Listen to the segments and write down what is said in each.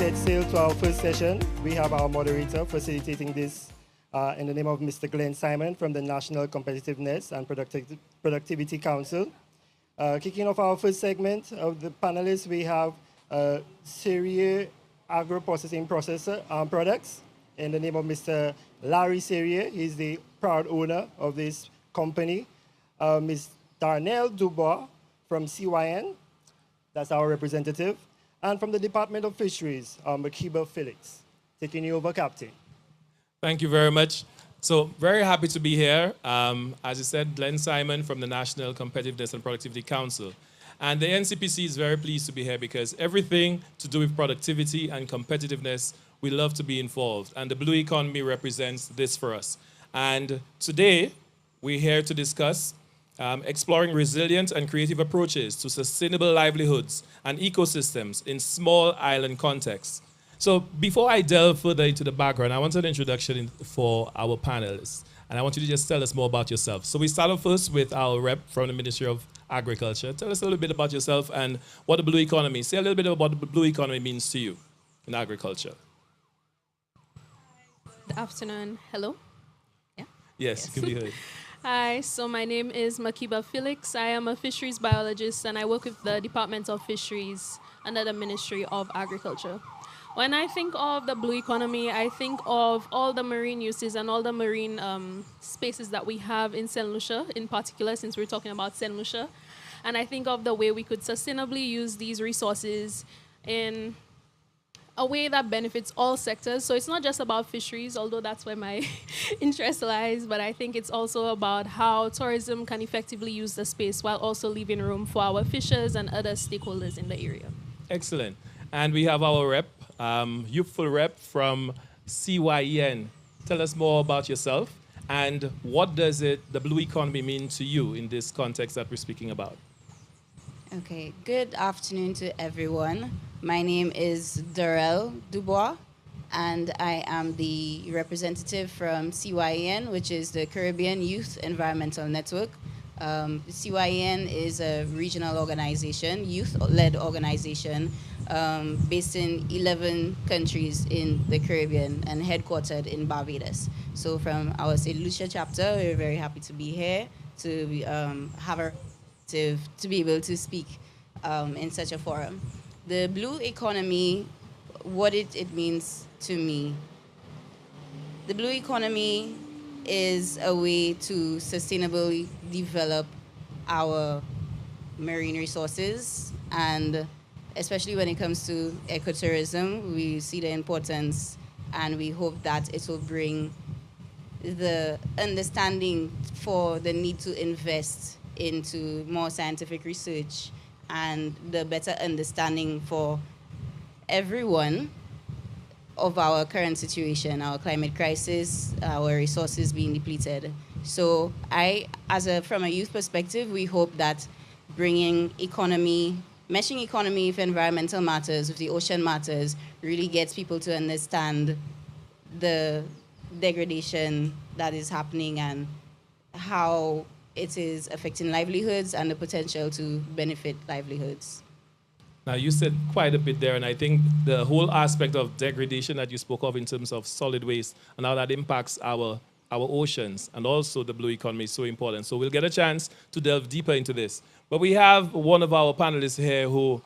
set sail to our first session. We have our moderator facilitating this in the name of Mr. Glen Simon from the National Competitiveness and Productivity Council. Kicking off our first segment of the panelists, we have Serrier Agro-Processing Products in the name of Mr. Larry Serrier. He's the proud owner of this company. Ms. Darnell Dubois from CYN, that's our representative. And from the Department of Fisheries, Makiba Felix. Taking you over, Captain. Thank you very much. So very happy to be here. As you said, Glen Simon from the National Competitiveness and Productivity Council. And the NCPC is very pleased to be here because everything to do with productivity and competitiveness, we love to be involved. And the blue economy represents this for us. And today, we're here to discuss exploring resilient and creative approaches to sustainable livelihoods and ecosystems in small island contexts. So before I delve further into the background, I want an introduction for our panelists. And I want you to just tell us more about yourself. So we start off first with our rep from the Ministry of Agriculture. Tell us a little bit about yourself and what the blue economy, say a little bit about what the blue economy means to you in agriculture. Good afternoon. Hello? Yeah? Yes, you can be heard. Hi, so my name is Makiba Felix. I am a fisheries biologist and I work with the Department of Fisheries under the Ministry of Agriculture. When I think of the blue economy, I think of all the marine uses and all the marine spaces that we have in St. Lucia, in particular, since we're talking about St. Lucia. And I think of the way we could sustainably use these resources in a way that benefits all sectors. So it's not just about fisheries, although that's where my interest lies, but I think it's also about how tourism can effectively use the space while also leaving room for our fishers and other stakeholders in the area. Excellent. And we have our rep, youthful rep from CYN. Tell us more about yourself and what does the blue economy mean to you in this context that we're speaking about? Okay, good afternoon to everyone. My name is Darrell Dubois, and I am the representative from CYN, which is the Caribbean Youth Environmental Network. CYN is a regional organization, youth-led organization, based in 11 countries in the Caribbean and headquartered in Barbados. So from our St. Lucia chapter, we're very happy to be here to have a to be able to speak in such a forum. The blue economy, what it means to me. The blue economy is a way to sustainably develop our marine resources, and especially when it comes to ecotourism, we see the importance and we hope that it will bring the understanding for the need to invest into more scientific research and the better understanding for everyone of our current situation, our climate crisis, our resources being depleted. So from a youth perspective, we hope that bringing meshing economy with environmental matters, with the ocean matters, really gets people to understand the degradation that is happening and how it is affecting livelihoods and the potential to benefit livelihoods. Now, you said quite a bit there, and I think the whole aspect of degradation that you spoke of in terms of solid waste and how that impacts our oceans and also the blue economy is so important. So we'll get a chance to delve deeper into this. But we have one of our panelists here who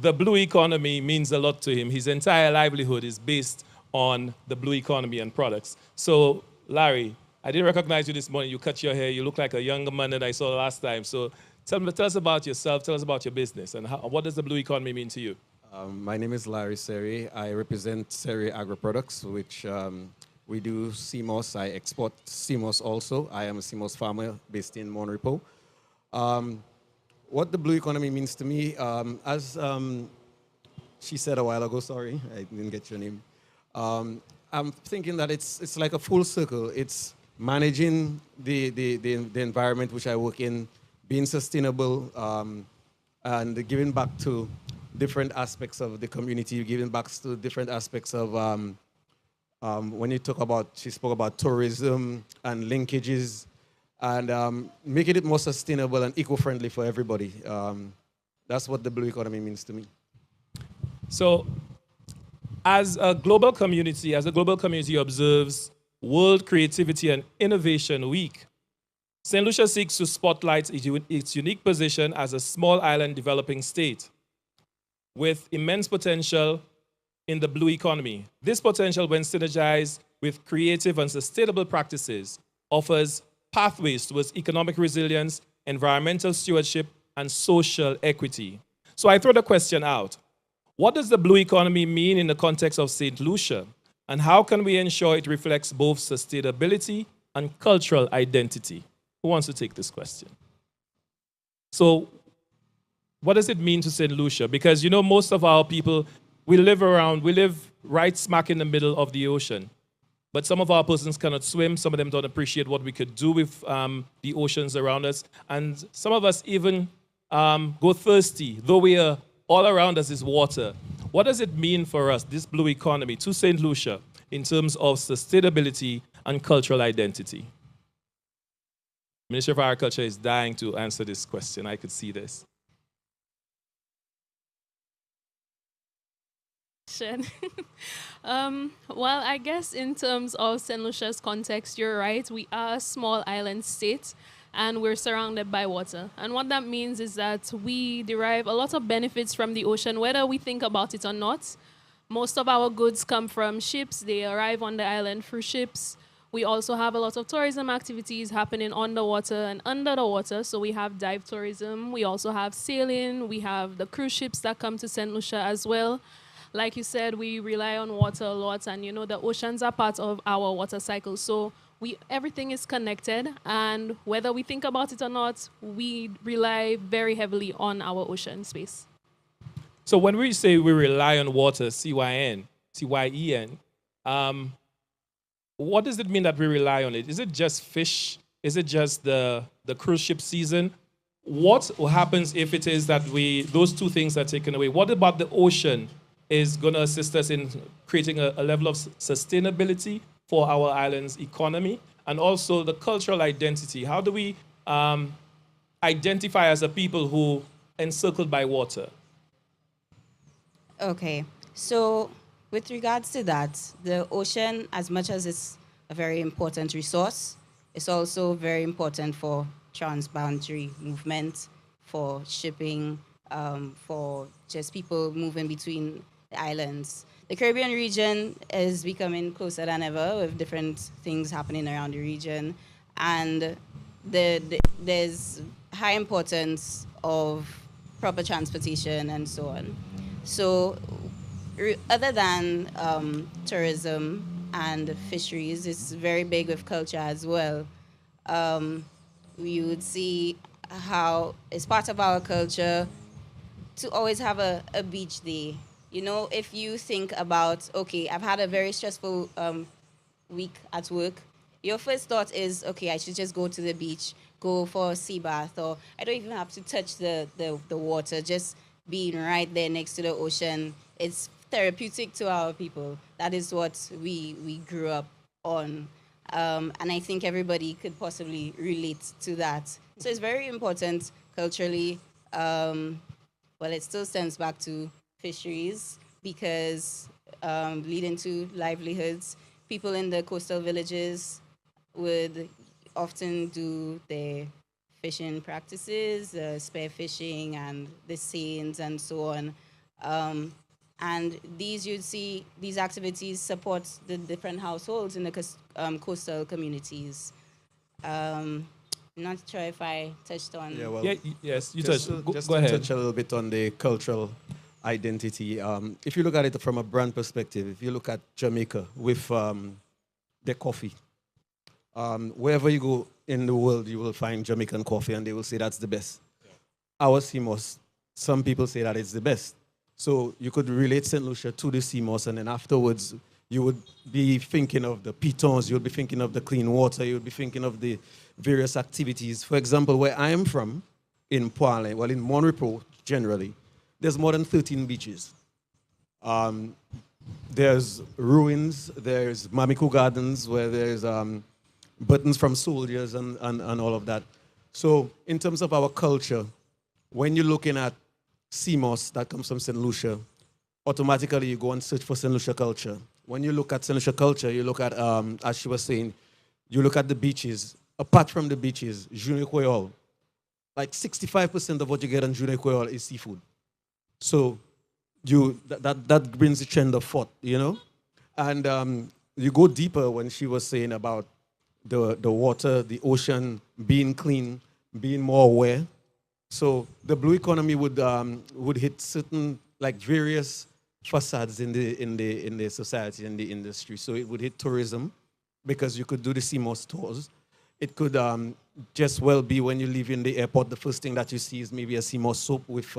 the blue economy means a lot to him. His entire livelihood is based on the blue economy and products. So, Larry, I didn't recognize you this morning. You cut your hair. You look like a younger man than I saw last time. So tell us about yourself. Tell us about your business. And what does the blue economy mean to you? My name is Larry Serrier. I represent Serrier Agro-Products, which we do CMOS. I export CMOS also. I am a CMOS farmer based in Monrepo. What the blue economy means to me, as she said a while ago, sorry, I didn't get your name. I'm thinking that it's like a full circle. It's managing the environment which I work in, being sustainable, and giving back to different aspects of the community, giving back to different aspects of, when she spoke about tourism and linkages, and making it more sustainable and eco-friendly for everybody. That's what the blue economy means to me. So As a global community, observes World Creativity and Innovation Week, St. Lucia seeks to spotlight its unique position as a small island developing state with immense potential in the blue economy. This potential, when synergized with creative and sustainable practices, offers pathways towards economic resilience, environmental stewardship, and social equity. So I throw the question out. What does the blue economy mean in the context of St. Lucia? And how can we ensure it reflects both sustainability and cultural identity? Who wants to take this question? So what does it mean to St. Lucia? Because, you know, most of our people, we live right smack in the middle of the ocean. But some of our persons cannot swim. Some of them don't appreciate what we could do with the oceans around us. And some of us even go thirsty, though we are all around us is water. What does it mean for us, this blue economy, to St. Lucia, in terms of sustainability and cultural identity? Ministry of Agriculture is dying to answer this question. I could see this. Well, I guess in terms of St. Lucia's context, you're right. We are a small island state, and we're surrounded by water. And what that means is that we derive a lot of benefits from the ocean, whether we think about it or not. Most of our goods come from ships. They arrive on the island through ships. We also have a lot of tourism activities happening on the water and under the water. So we have dive tourism. We also have sailing. We have the cruise ships that come to St. Lucia as well. Like you said, we rely on water a lot, and you know the oceans are part of our water cycle. So everything is connected, and whether we think about it or not, we rely very heavily on our ocean space. So when we say we rely on water, CYEN, what does it mean that we rely on it? Is it just fish? Is it just the cruise ship season? What happens if it is that those two things are taken away? What about the ocean is going to assist us in creating a level of sustainability for our island's economy, and also the cultural identity? How do we identify as a people who encircled by water? Okay, so with regards to that, the ocean, as much as it's a very important resource, it's also very important for transboundary movement, for shipping, for just people moving between the islands. The Caribbean region is becoming closer than ever with different things happening around the region, and there's high importance of proper transportation and so on. So other than tourism and fisheries, it's very big with culture as well. We would see how it's part of our culture to always have a beach day. You know, if you think about, okay, I've had a very stressful week at work, your first thought is, okay, I should just go to the beach, go for a sea bath, or I don't even have to touch the water, just being right there next to the ocean. It's therapeutic to our people. That is what we grew up on. And I think everybody could possibly relate to that. So it's very important culturally. Well, it still stems back to fisheries because leading to livelihoods. People in the coastal villages would often do their fishing practices, spear fishing and the seines and so on. And you'd see these activities support the different households in the coastal communities. Not sure if I touched on. Yeah, well, yes, you touched. touched. Just Go to ahead. touch a little bit on the cultural identity. If you look at it from a brand perspective, if you look at Jamaica with their coffee, wherever you go in the world, you will find Jamaican coffee, and they will say that's the best. Yeah. Our CMOS, some people say that it's the best. So you could relate St. Lucia to the CMOS, and then afterwards, you would be thinking of the pitons, you would be thinking of the clean water, you would be thinking of the various activities. For example, where I am from, in Poile, well, in Monrepo generally, there's more than 13 beaches. There's ruins, there's Mamiko Gardens, where there's buttons from soldiers and all of that. So in terms of our culture, when you're looking at CMOS that comes from St. Lucia, automatically you go and search for St. Lucia culture. When you look at St. Lucia culture, you look at, as she was saying, you look at the beaches. Apart from the beaches, Journée Creole, like 65% of what you get on Journée Creole is seafood. So that brings the trend of thought, you know? And you go deeper when she was saying about the water, the ocean being clean, being more aware. So the blue economy would hit certain, like, various facades in the society and the industry. So it would hit tourism, because you could do the CMOS stores. It could just well be when you leave in the airport, the first thing that you see is maybe a CMOS soap with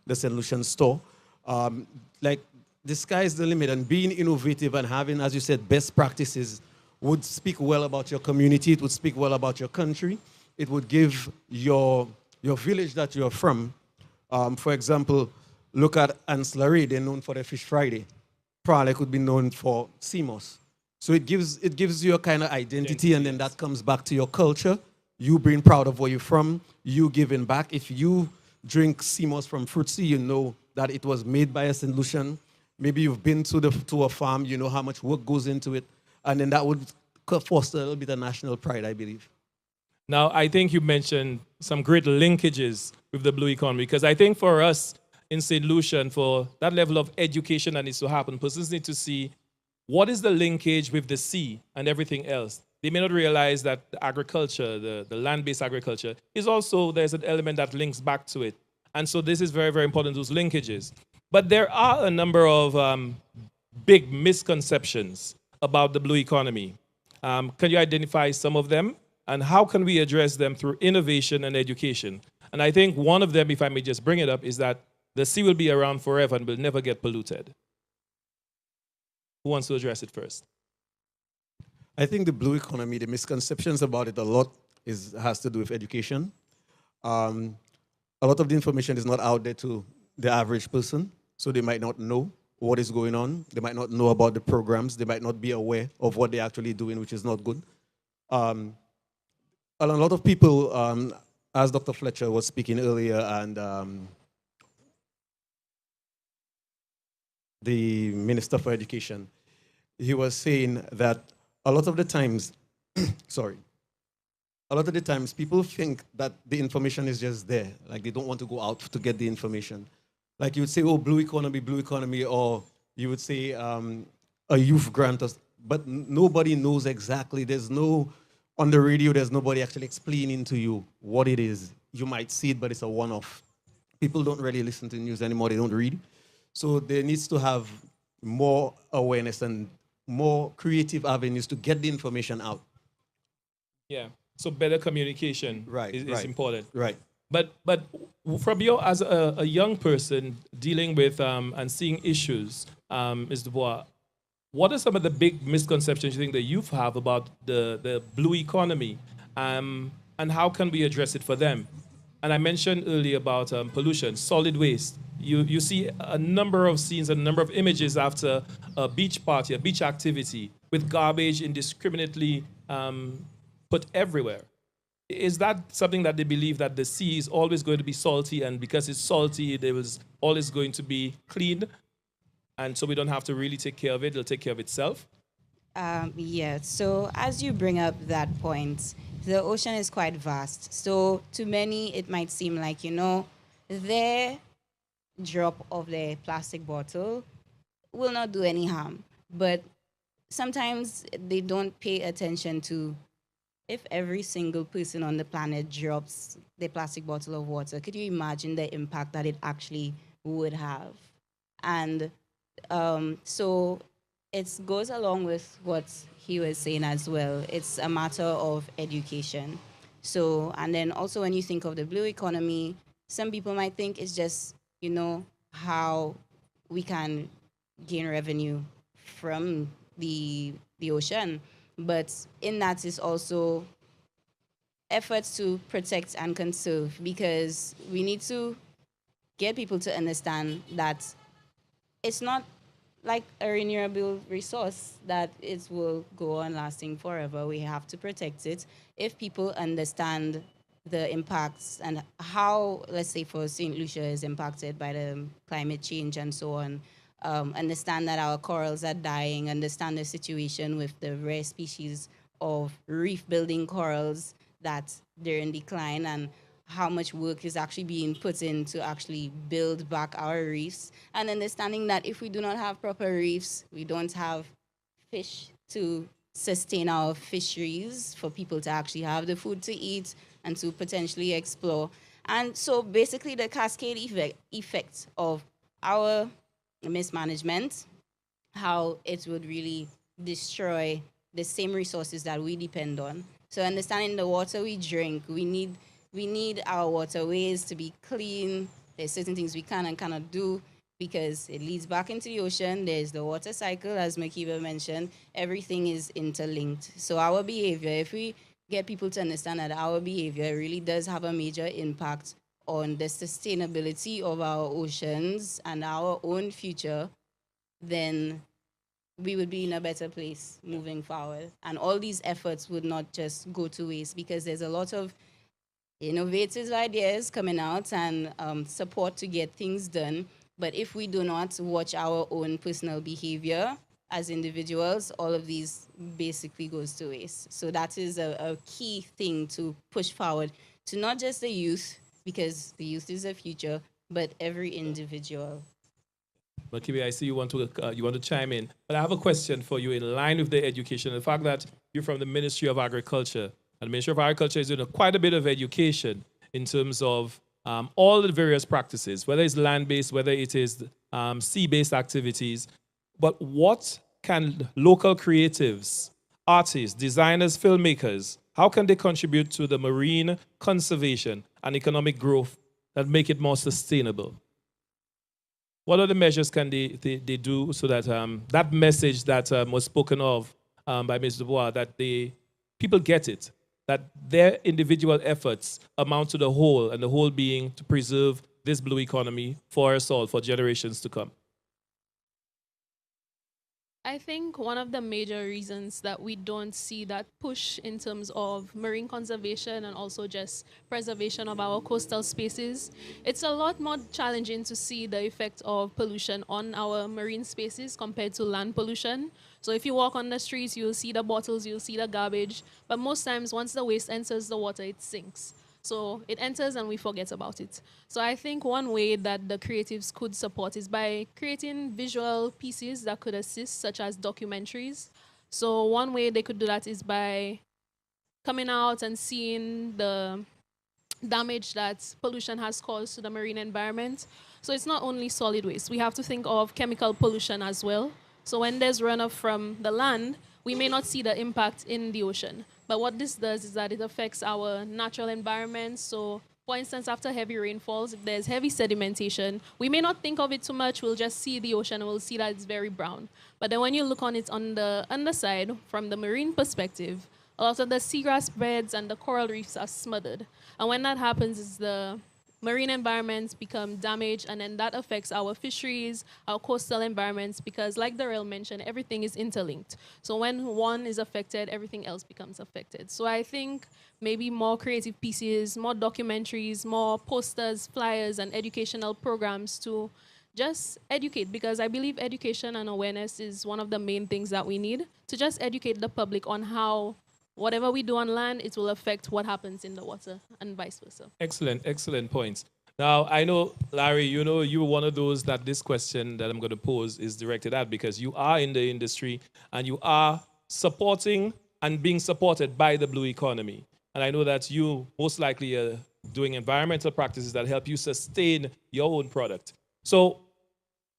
the St. Lucian store. Like, the sky is the limit, and being innovative and having, as you said, best practices would speak well about your community. It would speak well about your country. It would give your village that you're from. For example, look at Ancillary. They're known for their Fish Friday. Prague could be known for CMOS. So it gives you a kind of identity, and then that comes back to your culture. You being proud of where you're from, you giving back. If you drink CMOS from Fruitsy, you know that it was made by a St. Lucian. Maybe you've been to a farm, you know how much work goes into it, and then that would foster a little bit of national pride, I believe. Now, I think you mentioned some great linkages with the blue economy, because I think for us in St. Lucia, for that level of education that needs to happen, persons need to see what is the linkage with the sea and everything else. They may not realize that the agriculture, the land-based agriculture, is also, there's an element that links back to it. And so this is very, very important, those linkages. But there are a number of big misconceptions about the blue economy. Can you identify some of them? And how can we address them through innovation and education? And I think one of them, if I may just bring it up, is that the sea will be around forever and will never get polluted. Who wants to address it first? I think the blue economy, the misconceptions about it a lot has to do with education. A lot of the information is not out there to the average person, so they might not know what is going on. They might not know about the programs. They might not be aware of what they're actually doing, which is not good. A lot of people, as Dr. Fletcher was speaking earlier, and the Minister for Education, he was saying that a lot of the times, a lot of the times people think that the information is just there. Like, they don't want to go out to get the information. Like, you would say, oh, blue economy, or you would say a youth grant, but nobody knows exactly. There's no, on the radio, there's nobody actually explaining to you what it is. You might see it, but it's a one-off. People don't really listen to news anymore. They don't read. So there needs to have more awareness and more creative avenues to get the information out. Yeah. So better communication is important. Right. But from you as a young person dealing with and seeing issues, Ms. Dubois, what are some of the big misconceptions you think the youth have about the blue economy, and how can we address it for them? And I mentioned earlier about pollution, solid waste. You see a number of scenes, a number of images after a beach party, a beach activity, with garbage indiscriminately put everywhere. Is that something that they believe, that the sea is always going to be salty, and because it's salty, there was always going to be clean, and so we don't have to really take care of it, it'll take care of itself? Yeah, so as you bring up that point, the ocean is quite vast. So to many, it might seem like, their drop of their plastic bottle will not do any harm. But sometimes they don't pay attention to, if every single person on the planet drops their plastic bottle of water, could you imagine the impact that it actually would have? And so it goes along with what he was saying as well. It's a matter of education. So, and then also when you think of the blue economy, some people might think it's just, how we can gain revenue from the ocean. But in that is also efforts to protect and conserve, because we need to get people to understand that it's not like a renewable resource that it will go on lasting forever. We have to protect it. If people understand the impacts and how, let's say, for St. Lucia is impacted by the climate change and so on, understand that our corals are dying, understand the situation with the rare species of reef-building corals that they're in decline, and how much work is actually being put in to actually build back our reefs, and understanding that if we do not have proper reefs, we don't have fish to sustain our fisheries for people to actually have the food to eat and to potentially explore. And so basically the cascade effect of our mismanagement, how it would really destroy the same resources that we depend on. So understanding the water we drink, we need our waterways to be clean. There's certain things we can and cannot do because it leads back into the ocean. There's the water cycle, as Makiba mentioned. Everything is interlinked. So our behavior, if we get people to understand that our behavior really does have a major impact on the sustainability of our oceans and our own future, then we would be in a better place moving forward. And all these efforts would not just go to waste because there's a lot of innovative ideas coming out and support to get things done. But if we do not watch our own personal behavior as individuals, all of these basically goes to waste. So that is a key thing to push forward to not just the youth, because the youth is the future, but every individual. Makibi, I see you want to chime in, but I have a question for you in line with the education. The fact that you're from the Ministry of Agriculture, and the Ministry of Agriculture is doing quite a bit of education in terms of all the various practices, whether it's land-based, whether it is sea-based activities. But what can local creatives, artists, designers, filmmakers, how can they contribute to the marine conservation and economic growth that make it more sustainable? What other measures can they do so that that message that was spoken of by Ms. Dubois, that people get it, that their individual efforts amount to the whole, and the whole being to preserve this blue economy for us all, for generations to come? I think one of the major reasons that we don't see that push in terms of marine conservation and also just preservation of our coastal spaces, it's a lot more challenging to see the effect of pollution on our marine spaces compared to land pollution. So if you walk on the streets, you'll see the bottles, you'll see the garbage, but most times once the waste enters the water, it sinks. So it enters and we forget about it. So I think one way that the creatives could support is by creating visual pieces that could assist, such as documentaries. So one way they could do that is by coming out and seeing the damage that pollution has caused to the marine environment. So it's not only solid waste. We have to think of chemical pollution as well. So when there's runoff from the land, we may not see the impact in the ocean. But what this does is that it affects our natural environment. So, for instance, after heavy rainfalls, if there's heavy sedimentation, we may not think of it too much. We'll just see the ocean and we'll see that it's very brown. But then when you look on it on the underside, from the marine perspective, a lot of the seagrass beds and the coral reefs are smothered. And when that happens, is the marine environments become damaged, and then that affects our fisheries, our coastal environments, because like Darrell mentioned, everything is interlinked. So when one is affected, everything else becomes affected. So I think maybe more creative pieces, more documentaries, more posters, flyers, and educational programs to just educate, because I believe education and awareness is one of the main things that we need, to just educate the public on how whatever we do on land, it will affect what happens in the water and vice versa. Excellent, excellent points. Now, I know, Larry, you're one of those that this question that I'm going to pose is directed at, because you are in the industry and you are supporting and being supported by the blue economy. And I know that you most likely are doing environmental practices that help you sustain your own product. So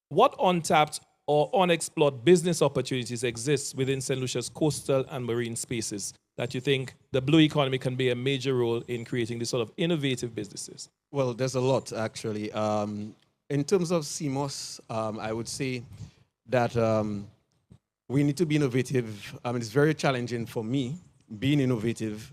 what untapped or unexplored business opportunities exist within St. Lucia's coastal and marine spaces that you think the blue economy can be a major role in creating these sort of innovative businesses? Well, there's a lot, actually. In terms of CMOS, I would say that we need to be innovative. It's very challenging for me, being innovative.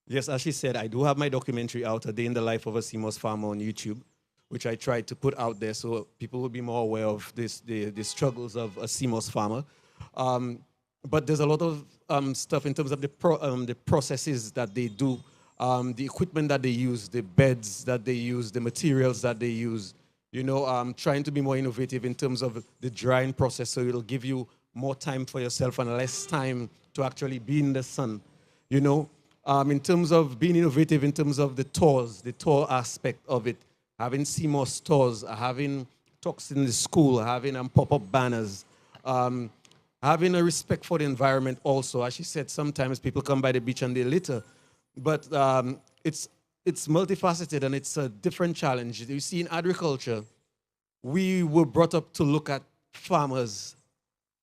Yes, as she said, I do have my documentary out, A Day in the Life of a CMOS Farmer, on YouTube, which I tried to put out there so people will be more aware of the struggles of a CMOS farmer. But there's a lot of stuff in terms of the processes that they do, the equipment that they use, the beds that they use, the materials that they use. trying to be more innovative in terms of the drying process, so it'll give you more time for yourself and less time to actually be in the sun. In terms of being innovative, in terms of the tour aspect of it, having CMOS stores, having talks in the school, having pop-up banners, having a respect for the environment also. As she said, sometimes people come by the beach and they litter, but it's multifaceted and it's a different challenge. You see, in agriculture, we were brought up to look at farmers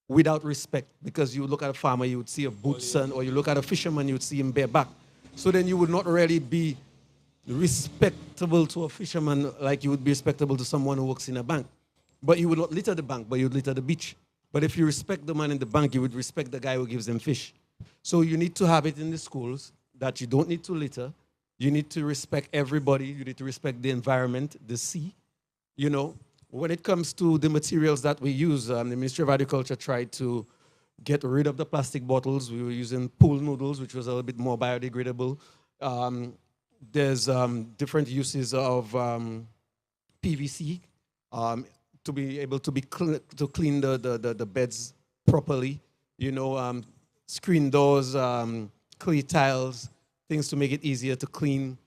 without respect, because you look at a farmer, you would see a boots on, or you look at a fisherman, you would see him bareback. So then you would not really be respectable to a fisherman like you would be respectable to someone who works in a bank. But you would not litter the bank, but you would litter the beach. But if you respect the man in the bank, you would respect the guy who gives them fish. So you need to have it in the schools that you don't need to litter. You need to respect everybody. You need to respect the environment, the sea. When it comes to the materials that we use, the Ministry of Agriculture tried to get rid of the plastic bottles. We were using pool noodles, which was a little bit more biodegradable. There's different uses of PVC to be able to clean the beds properly. Screen doors, clay tiles, things to make it easier to clean.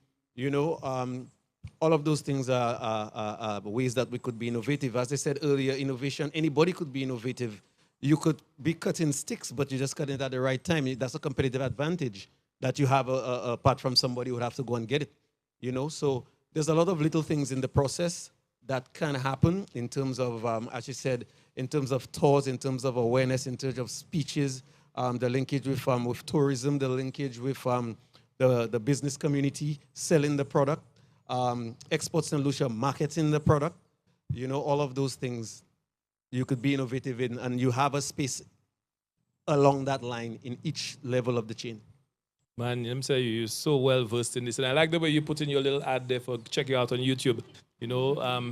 All of those things are ways that we could be innovative. As I said earlier, innovation, anybody could be innovative. You could be cutting sticks, but you just cut it at the right time. That's a competitive advantage that you have apart from somebody who would have to go and get it. So there's a lot of little things in the process that can happen in terms of, as you said, in terms of tours, in terms of awareness, in terms of speeches, the linkage with tourism, the linkage with the business community, selling the product. Export St. Lucia marketing the product, all of those things you could be innovative in, and you have a space along that line in each level of the chain. Man, let me tell you, you're so well versed in this, and I like the way you put in your little ad there for check you out on YouTube.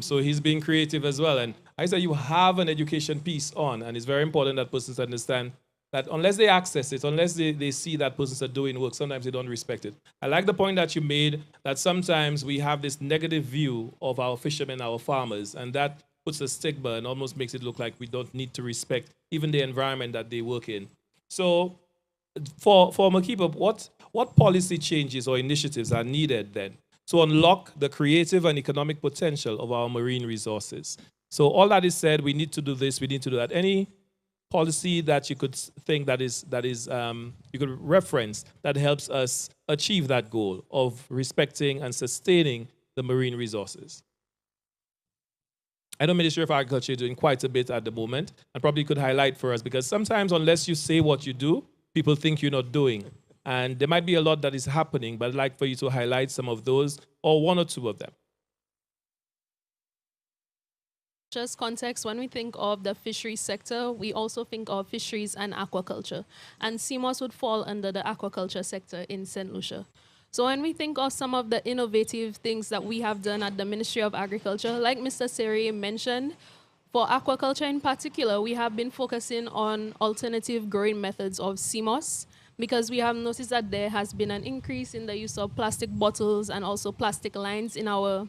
So he's being creative as well, and I said you have an education piece on, and it's very important that persons understand that unless they access it, unless they see that persons are doing work, sometimes they don't respect it. I like the point that you made, that sometimes we have this negative view of our fishermen, our farmers, and that puts a stigma and almost makes it look like we don't need to respect even the environment that they work in. So for Makiba, what policy changes or initiatives are needed then to unlock the creative and economic potential of our marine resources? So all that is said, we need to do this, we need to do that. Any policy that you could think that is you could reference that helps us achieve that goal of respecting and sustaining the marine resources? I know Ministry of Agriculture is doing quite a bit at the moment, and probably could highlight for us, because sometimes unless you say what you do, people think you're not doing. And there might be a lot that is happening, but I'd like for you to highlight some of those, or one or two of them. Just context, when we think of the fisheries sector, we also think of fisheries and aquaculture. And CMOS would fall under the aquaculture sector in St. Lucia. So when we think of some of the innovative things that we have done at the Ministry of Agriculture, like Mr. Seri mentioned, for aquaculture in particular, we have been focusing on alternative growing methods of CMOS, because we have noticed that there has been an increase in the use of plastic bottles and also plastic lines in our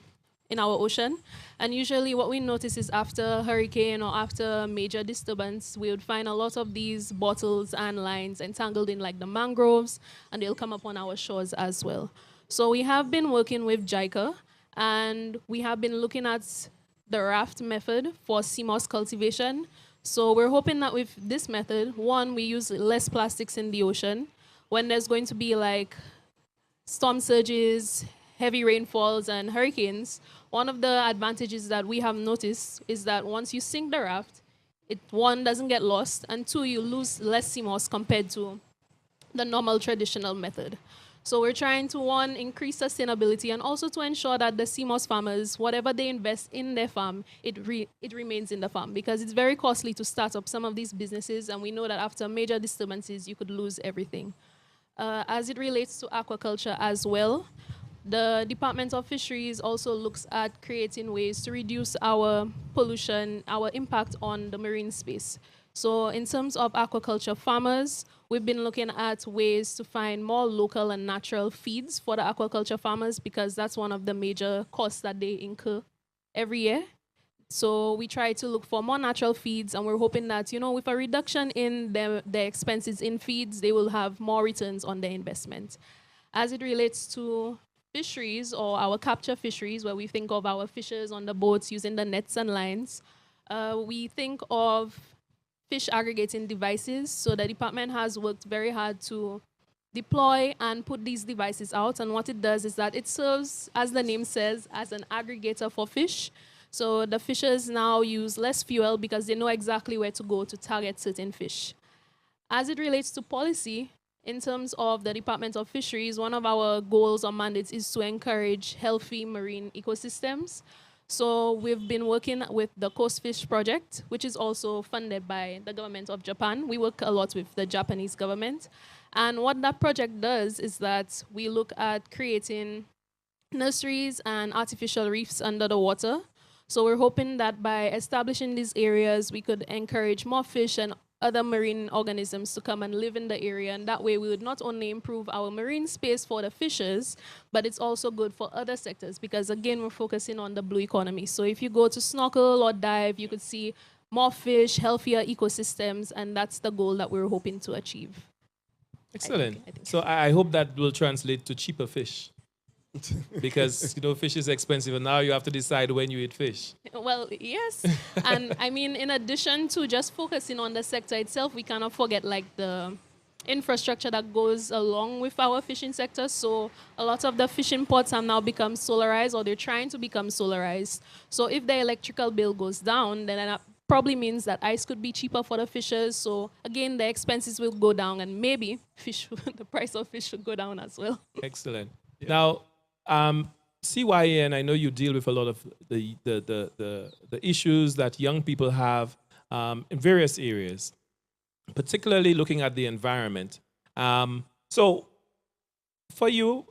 ocean. And usually what we notice is after a hurricane or after a major disturbance, we would find a lot of these bottles and lines entangled in like the mangroves, and they'll come up on our shores as well. So we have been working with JICA, and we have been looking at the raft method for CMOS cultivation. So we're hoping that with this method, one, we use less plastics in the ocean. When there's going to be like storm surges, heavy rainfalls, and hurricanes, one of the advantages that we have noticed is that once you sink the raft, it, one, doesn't get lost, and two, you lose less CMOS compared to the normal traditional method. So we're trying to, one, increase sustainability, and also to ensure that the CMOS farmers, whatever they invest in their farm, it remains in the farm, because it's very costly to start up some of these businesses, and we know that after major disturbances, you could lose everything. As it relates to aquaculture as well, the Department of Fisheries also looks at creating ways to reduce our pollution, our impact on the marine space. So in terms of aquaculture farmers, we've been looking at ways to find more local and natural feeds for the aquaculture farmers, because that's one of the major costs that they incur every year. So we try to look for more natural feeds, and we're hoping that, with a reduction in their expenses in feeds, they will have more returns on their investment. As it relates to fisheries or our capture fisheries, where we think of our fishers on the boats using the nets and lines, we think of fish aggregating devices. So the department has worked very hard to deploy and put these devices out. And what it does is that it serves, as the name says, as an aggregator for fish. So the fishers now use less fuel because they know exactly where to go to target certain fish. As it relates to policy, in terms of the Department of Fisheries, one of our goals or mandates is to encourage healthy marine ecosystems. So we've been working with the Coast Fish Project, which is also funded by the government of Japan. We work a lot with the Japanese government. And what that project does is that we look at creating nurseries and artificial reefs under the water. So we're hoping that by establishing these areas, we could encourage more fish and other marine organisms to come and live in the area. And that way we would not only improve our marine space for the fishers, but it's also good for other sectors because, again, we're focusing on the blue economy. So if you go to snorkel or dive, you could see more fish, healthier ecosystems, and that's the goal that we're hoping to achieve. Excellent. I think. So I hope that will translate to cheaper fish. Because, fish is expensive, and now you have to decide when you eat fish. Well, yes. And I mean, in addition to just focusing on the sector itself, we cannot forget the infrastructure that goes along with our fishing sector. So a lot of the fishing ports have now become solarized, or they're trying to become solarized. So if the electrical bill goes down, then that probably means that ice could be cheaper for the fishers. So again, the expenses will go down, and maybe the price of fish should go down as well. Excellent. Yeah. Now, CYN, I know you deal with a lot of the issues that young people have in various areas, particularly looking at the environment. So for you,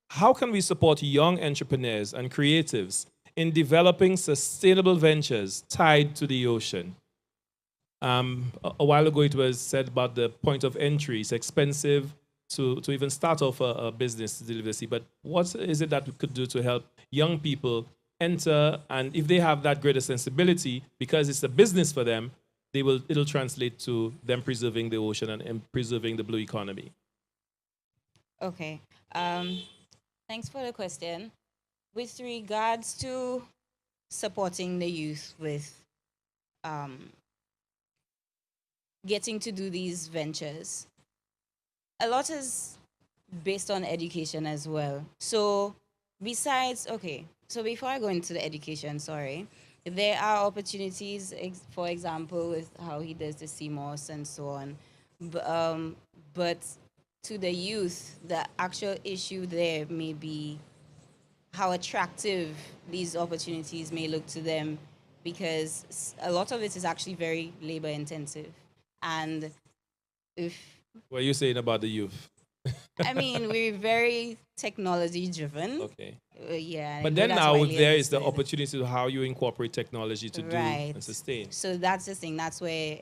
how can we support young entrepreneurs and creatives in developing sustainable ventures tied to the ocean? A while ago, it was said about the point of entry. It's expensive to even start off a business to deliver the sea. But what is it that we could do to help young people enter? And if they have that greater sensibility, because it's a business for them, it'll translate to them preserving the ocean and preserving the blue economy. Okay. Thanks for the question. With regards to supporting the youth with getting to do these ventures, a lot is based on education as well. So so before I go into the education, there are opportunities, for example, with how he does the CMOS and so on. But to the youth, the actual issue there may be how attractive these opportunities may look to them, because a lot of it is actually very labor intensive. And what are you saying about the youth? I mean, we're very technology driven. Okay. Yeah. But then now there is the opportunity to how you incorporate technology to do and sustain. So that's the thing. That's where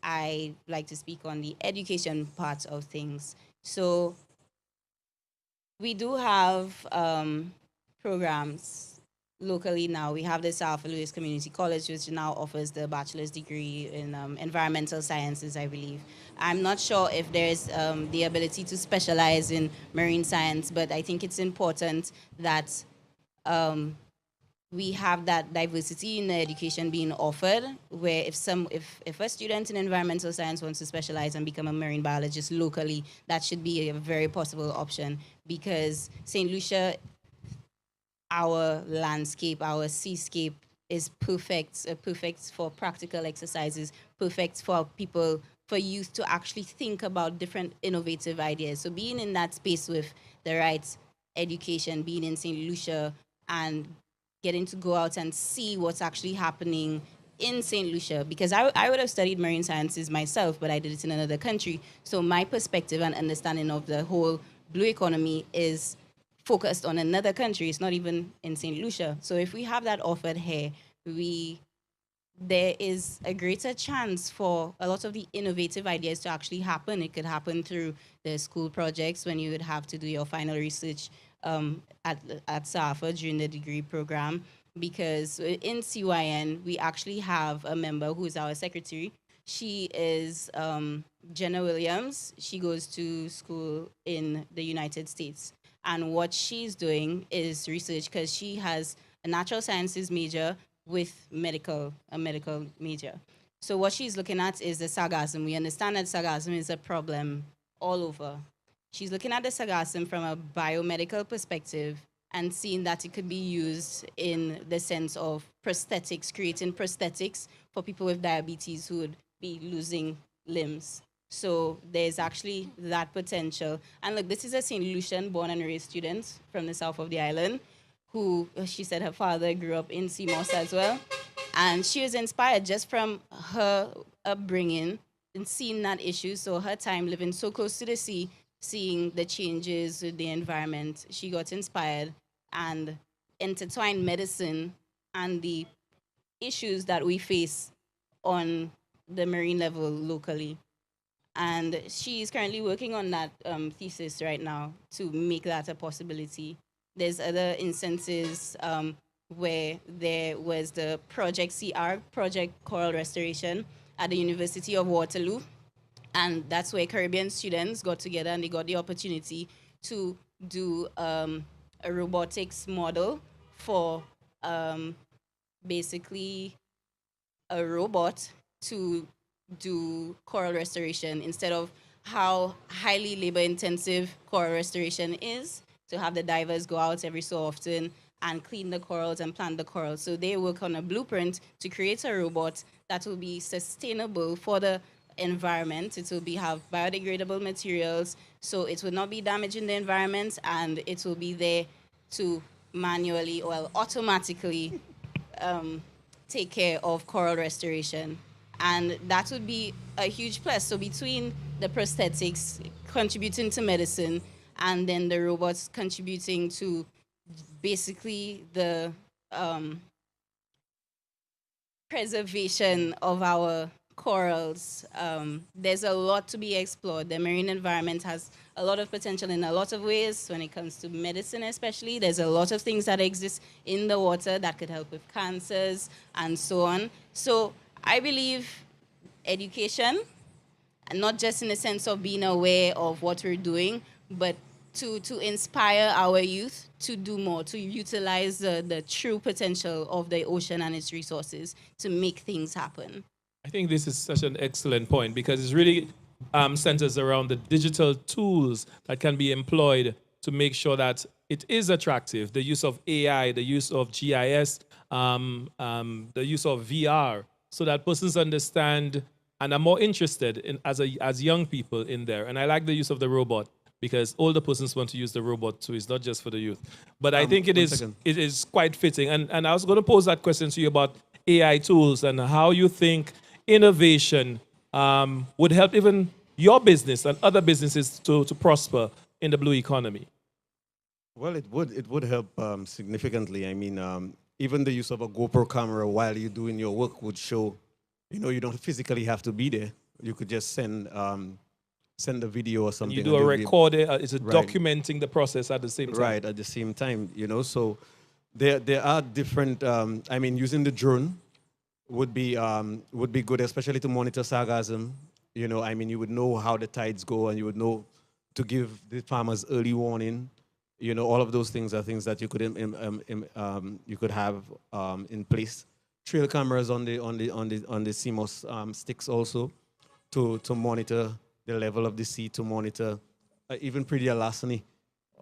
I like to speak on the education part of things. So we do have programs locally now. We have the South Louis Community College, which now offers the bachelor's degree in environmental sciences, I believe. I'm not sure if there's the ability to specialize in marine science, but I think it's important that we have that diversity in the education being offered, where if a student in environmental science wants to specialize and become a marine biologist locally, that should be a very possible option, because St. Lucia, our landscape, our seascape is perfect for practical exercises, perfect for people, for youth to actually think about different innovative ideas. So being in that space with the right education, being in St. Lucia and getting to go out and see what's actually happening in St. Lucia, because I would have studied marine sciences myself, but I did it in another country. So my perspective and understanding of the whole blue economy is focused on another country. It's not even in St. Lucia. So if we have that offered here, there is a greater chance for a lot of the innovative ideas to actually happen. It could happen through the school projects, when you would have to do your final research at SAFA during the degree program. because in CYN, we actually have a member who is our secretary. She is Jenna Williams. She goes to school in the United States. And what she's doing is research because she has a natural sciences major with a medical major. So what she's looking at is the sargassum. We understand that sargassum is a problem all over. She's looking at the sargassum from a biomedical perspective and seeing that it could be used in the sense of prosthetics, creating prosthetics for people with diabetes who would be losing limbs. So there's actually that potential. And look, this is a St. Lucian born and raised student from the south of the island who, she said her father grew up in Seamoss as well. And she was inspired just from her upbringing and seeing that issue. So her time living so close to the sea, seeing the changes with the environment, she got inspired and intertwined medicine and the issues that we face on the marine level locally. And she's currently working on that thesis right now to make that a possibility. There's other instances where there was the Project CR, Project Coral Restoration, at the University of Waterloo. And that's where Caribbean students got together and they got the opportunity to do a robotics model for basically a robot to do coral restoration instead of how highly labor-intensive coral restoration is, to have the divers go out every so often and clean the corals and plant the corals. So they work on a blueprint to create a robot that will be sustainable for the environment. It will have biodegradable materials, so it will not be damaging the environment, and it will be there to manually, well, automatically take care of coral restoration. And that would be a huge plus. So between the prosthetics contributing to medicine and then the robots contributing to basically the preservation of our corals, there's a lot to be explored. The marine environment has a lot of potential in a lot of ways when it comes to medicine especially. There's a lot of things that exist in the water that could help with cancers and so on. So I believe education, and not just in the sense of being aware of what we're doing, but to inspire our youth to do more, to utilize the true potential of the ocean and its resources to make things happen. I think this is such an excellent point because it really centers around the digital tools that can be employed to make sure that it is attractive. The use of AI, the use of GIS, the use of VR, so that persons understand and are more interested in as young people in there. And I like the use of the robot because older persons want to use the robot too. It's not just for the youth. But I think it is quite fitting. And I was going to pose that question to you about AI tools and how you think innovation would help even your business and other businesses to prosper in the blue economy. Well, it would help significantly. I mean, even the use of a GoPro camera while you're doing your work would show, you don't physically have to be there. You could just send a video or something. You do a recording, it's documenting the process at the same time. Right, at the same time, so there are different, using the drone would be good, especially to monitor sargassum. You would know how the tides go and you would know to give the farmers early warning. All of those things are things that you could you could have in place. Trail cameras on the CMOS sticks also to monitor the level of the sea, to monitor even pre-elasticity.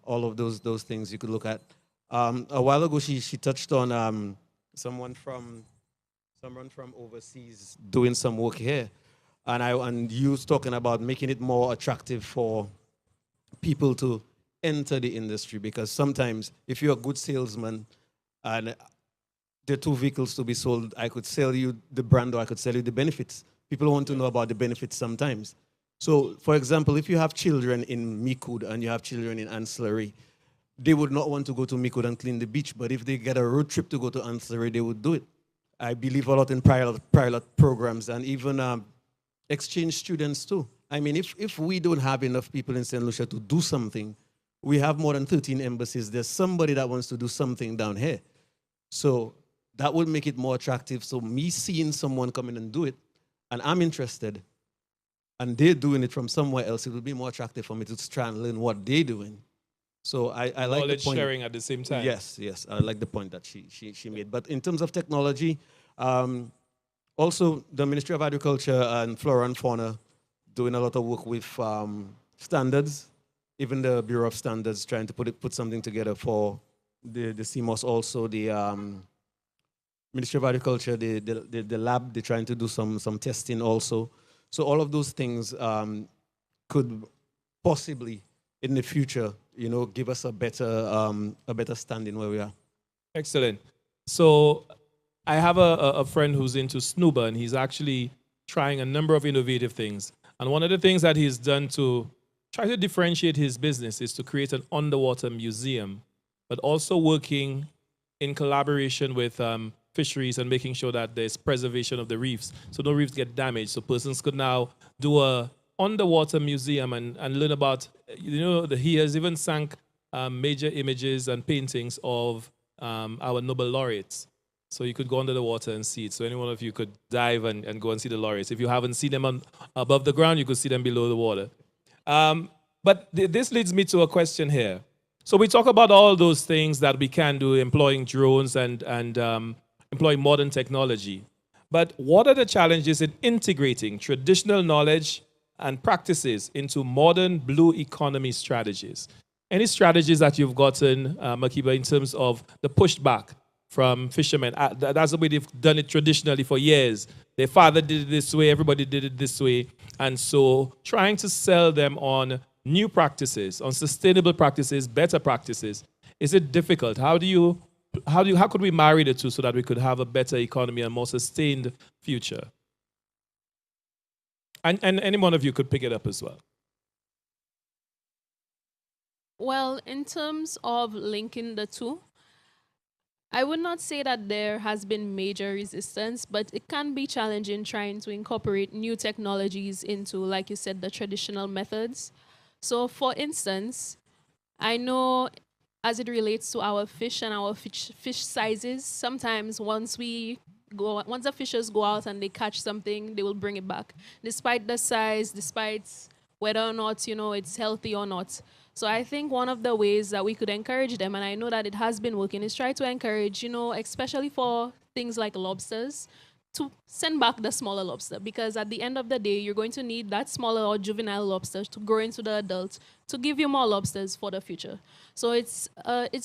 All of those things you could look at. A while ago, she touched on someone from overseas doing some work here, and you was talking about making it more attractive for people to enter the industry, because sometimes if you're a good salesman and there are two vehicles to be sold, I could sell you the brand or I could sell you the benefits. People want to know about the benefits sometimes. So, for example, if you have children in Micoud and you have children in Ancillary, they would not want to go to Micoud and clean the beach, but if they get a road trip to go to Ancillary, they would do it. I believe a lot in pilot programs and even exchange students too. I mean, if we don't have enough people in St. Lucia to do something, we have more than 13 embassies. There's somebody that wants to do something down here. So that would make it more attractive. So me seeing someone come in and do it, and I'm interested, and they're doing it from somewhere else, it would be more attractive for me to try and learn what they're doing. So I like the Knowledge point. sharing at the same time. Yes, I like the point that she made. But in terms of technology, also the Ministry of Agriculture and Flora and Fauna doing a lot of work with standards, even the Bureau of Standards trying to put something together for the CMOS, also the Ministry of Agriculture, the lab, they're trying to do some testing also. So all of those things could possibly in the future, give us a better standing where we are. Excellent. So I have a friend who's into snuba, and he's actually trying a number of innovative things. And one of the things that he's done to try to differentiate his business is to create an underwater museum, but also working in collaboration with fisheries and making sure that there's preservation of the reefs, so no reefs get damaged. So persons could now do a underwater museum and learn about, he has even sank major images and paintings of our Nobel laureates. So you could go under the water and see it. So any one of you could dive and go and see the laureates. If you haven't seen them above the ground, you could see them below the water. But this leads me to a question here. So we talk about all those things that we can do, employing drones and employing modern technology. But what are the challenges in integrating traditional knowledge and practices into modern blue economy strategies? Any strategies that you've gotten, Makiba, in terms of the pushback from fishermen? That's the way they've done it traditionally for years. Their father did it this way, everybody did it this way. And so trying to sell them on new practices, on sustainable practices, better practices, is it difficult? How could we marry the two so that we could have a better economy and more sustained future? And any one of you could pick it up as well. Well, in terms of linking the two, I would not say that there has been major resistance, but it can be challenging trying to incorporate new technologies into, like you said, the traditional methods. So, for instance, I know as it relates to our fish and our fish sizes, sometimes once the fishers go out and they catch something, they will bring it back, despite the size, despite whether or not, it's healthy or not. So I think one of the ways that we could encourage them, and I know that it has been working, is try to encourage, especially for things like lobsters, to send back the smaller lobster, because at the end of the day, you're going to need that smaller or juvenile lobster to grow into the adult to give you more lobsters for the future. So it's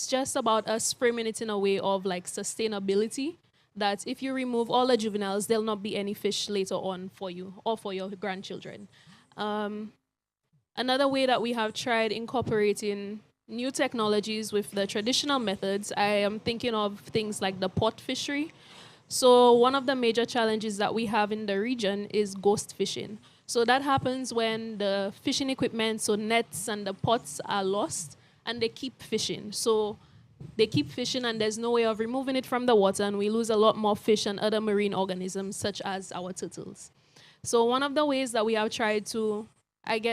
just about us framing it in a way of like sustainability, that if you remove all the juveniles, there'll not be any fish later on for you or for your grandchildren. Another way that we have tried incorporating new technologies with the traditional methods, I am thinking of things like the pot fishery. So one of the major challenges that we have in the region is ghost fishing. So that happens when the fishing equipment, so nets and the pots, are lost and they keep fishing. So they keep fishing and there's no way of removing it from the water, and we lose a lot more fish and other marine organisms such as our turtles. So one of the ways that we have tried to,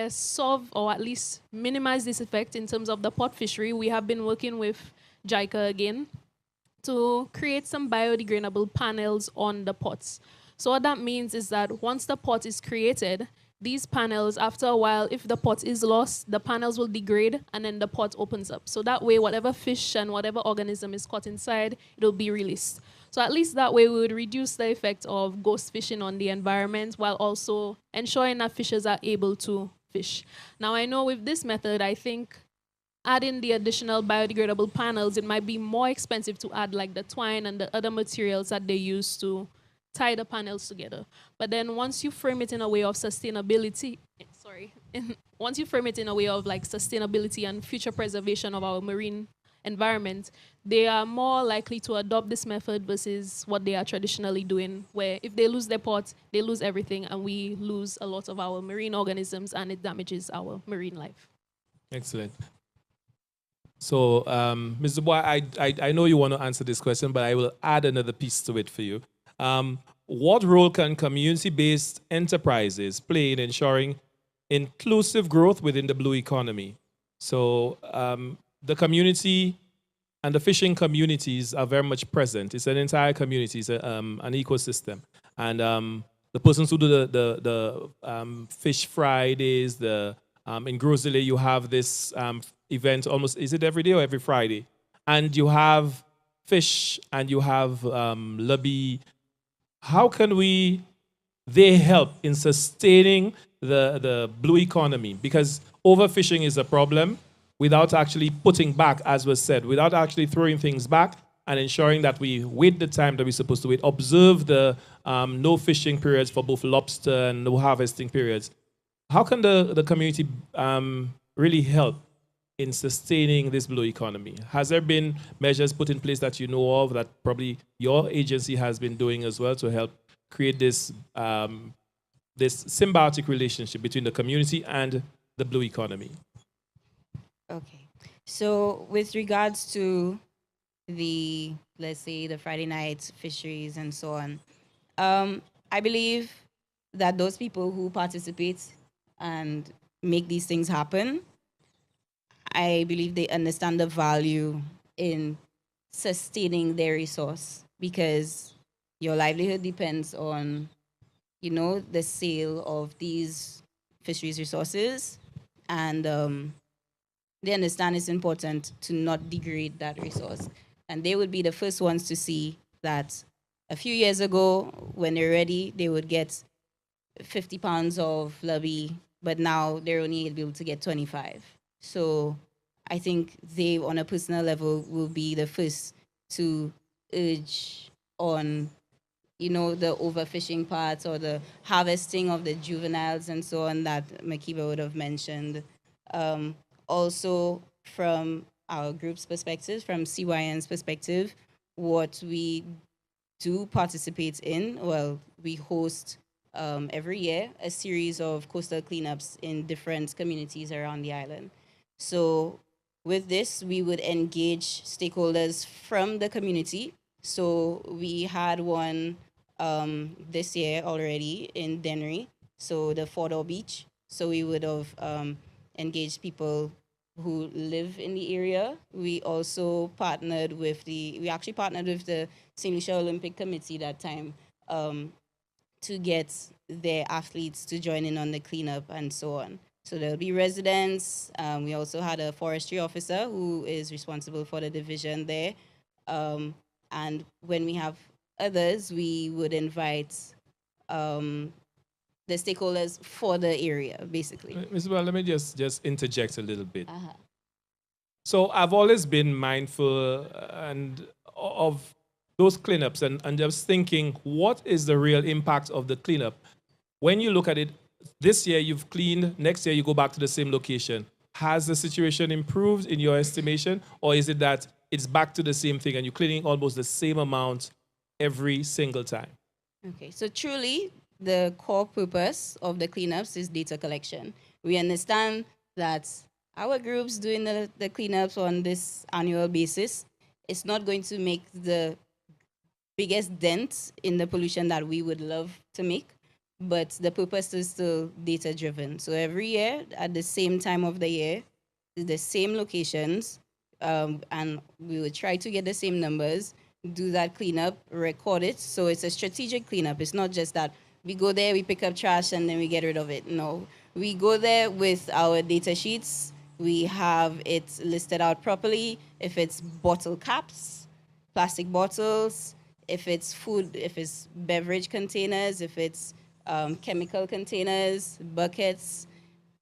solve or at least minimize this effect in terms of the pot fishery, we have been working with JICA again to create some biodegradable panels on the pots. So what that means is that once the pot is created, these panels, after a while, if the pot is lost, the panels will degrade and then the pot opens up. So that way, whatever fish and whatever organism is caught inside, it'll be released. So at least that way we would reduce the effect of ghost fishing on the environment while also ensuring that fishers are able to fish. Now I know with this method, I think adding the additional biodegradable panels, it might be more expensive to add like the twine and the other materials that they use to tie the panels together. But then once you frame it in a way of sustainability, once you frame it in a way of like sustainability and future preservation of our marine environment, they are more likely to adopt this method versus what they are traditionally doing, where if they lose their pot, they lose everything and we lose a lot of our marine organisms and it damages our marine life. Excellent. So, Ms. Dubois, I know you want to answer this question, but I will add another piece to it for you. What role can community-based enterprises play in ensuring inclusive growth within the blue economy? So the community and the fishing communities are very much present. It's an entire community, it's an ecosystem. And the persons who do the fish Fridays, in Groseley you have this event almost, is it every day or every Friday? And you have fish and you have lobby. How can they help in sustaining the blue economy? Because overfishing is a problem without actually putting back, as was said, without actually throwing things back and ensuring that we wait the time that we're supposed to wait, observe the no fishing periods for both lobster and no harvesting periods. How can the community really help in sustaining this blue economy? Has there been measures put in place that you know of that probably your agency has been doing as well to help create this symbiotic relationship between the community and the blue economy? Okay. So with regards to let's say the Friday night fisheries and so on, I believe that those people who participate and make these things happen, I believe they understand the value in sustaining their resource, because your livelihood depends on, the sale of these fisheries resources, and they understand it's important to not degrade that resource. And they would be the first ones to see that a few years ago, when they're ready, they would get 50 pounds of lobby, but now they're only able to get 25. So I think they, on a personal level, will be the first to urge on, the overfishing part or the harvesting of the juveniles and so on that Makiba would have mentioned. Also, from our group's perspective, from CYN's perspective, what we do participate in, well, we host every year a series of coastal cleanups in different communities around the island. So with this, we would engage stakeholders from the community. So we had one this year already in Dennery, so the Fordor Beach. So we would have engaged people who live in the area. We also partnered with the St. Lucia Olympic Committee that time to get their athletes to join in on the cleanup and so on. So there'll be residents. We also had a forestry officer who is responsible for the division there. And when we have others, we would invite the stakeholders for the area, basically. Ms. Well, let me just interject a little bit. So I've always been mindful of those cleanups and just thinking, what is the real impact of the cleanup? When you look at it, this year you've cleaned, next year you go back to the same location. Has the situation improved in your estimation, or is it that it's back to the same thing and you're cleaning almost the same amount every single time? Okay, so truly, the core purpose of the cleanups is data collection. We understand that our groups doing the cleanups on this annual basis is not going to make the biggest dent in the pollution that we would love to make, but the purpose is still data-driven. So every year, at the same time of the year, the same locations, and we would try to get the same numbers, do that cleanup, record it. So it's a strategic cleanup. It's not just that we go there, we pick up trash, and then we get rid of it. No, we go there with our data sheets. We have it listed out properly. If it's bottle caps, plastic bottles, if it's food, if it's beverage containers, if it's chemical containers, buckets,